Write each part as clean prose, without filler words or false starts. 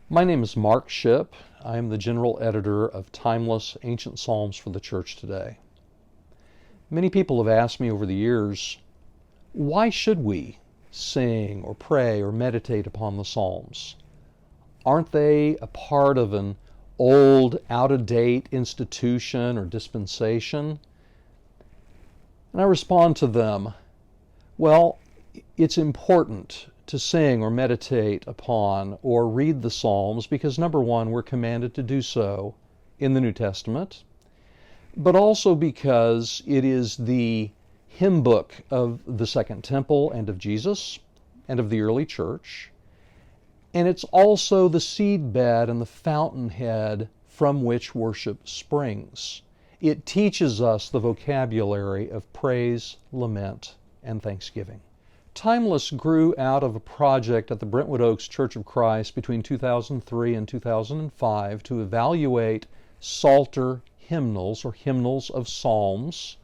My name is Mark Shipp. I am the general editor of Timeless Ancient Psalms for the Church Today. Many people have asked me over the years, why should we sing or pray or meditate upon the Psalms? Aren't they a part of an old, out-of-date institution or dispensation? And I respond to them, well, it's important to sing or meditate upon or read the Psalms because, number one, we're commanded to do so in the New Testament, but also because it is the hymn book of the Second Temple and of Jesus and of the early church, and it's also the seedbed and the fountainhead from which worship springs. It teaches us the vocabulary of praise, lament, and thanksgiving. Timeless grew out of a project at the Brentwood Oaks Church of Christ between 2003 and 2005 to evaluate Psalter hymnals or hymnals of psalms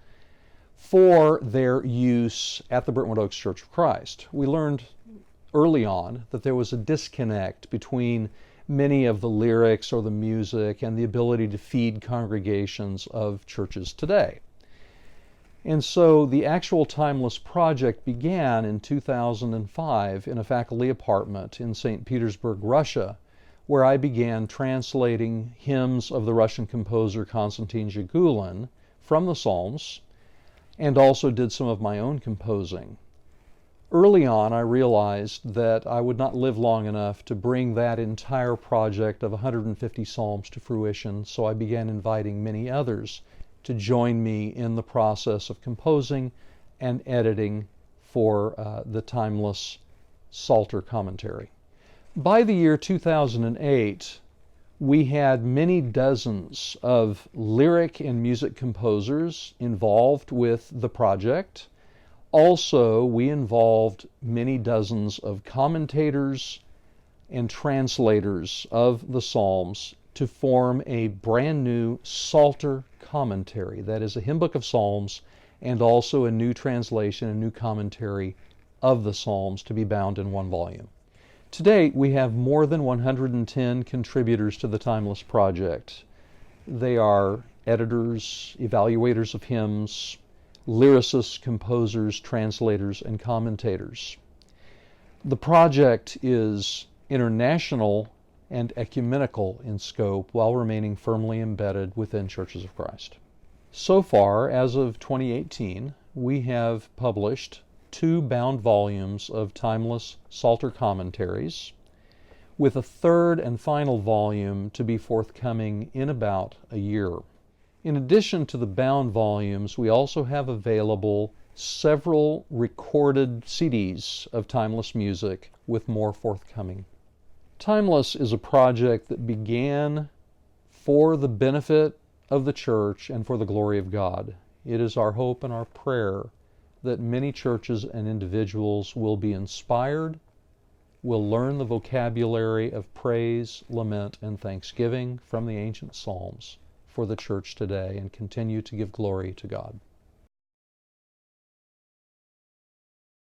for their use at the Brentwood Oaks Church of Christ. We learned early on that there was a disconnect between many of the lyrics or the music and the ability to feed congregations of churches today. And so the actual Timeless project began in 2005 in a faculty apartment in St. Petersburg, Russia, where I began translating hymns of the Russian composer Konstantin Jagulin from the Psalms, and also did some of my own composing. Early on, I realized that I would not live long enough to bring that entire project of 150 Psalms to fruition, so I began inviting many others to join me in the process of composing and editing for the Timeless Psalter commentary. By the year 2008, we had many dozens of lyric and music composers involved with the project. Also, we involved many dozens of commentators and translators of the Psalms to form a brand new Psalter commentary. That is a hymn book of Psalms and also a new translation, a new commentary of the Psalms to be bound in one volume. To date, we have more than 110 contributors to the Timeless Project. They are editors, evaluators of hymns, lyricists, composers, translators, and commentators. The project is international and ecumenical in scope while remaining firmly embedded within Churches of Christ. So far, as of 2018, we have published 2 bound volumes of Timeless Psalter commentaries, with a 3rd and final volume to be forthcoming in about a year. In addition to the bound volumes, we also have available several recorded CDs of Timeless music, with more forthcoming. Timeless is a project that began for the benefit of the church and for the glory of God. It is our hope and our prayer that many churches and individuals will be inspired, will learn the vocabulary of praise, lament, and thanksgiving from the ancient Psalms for the church today, and continue to give glory to God.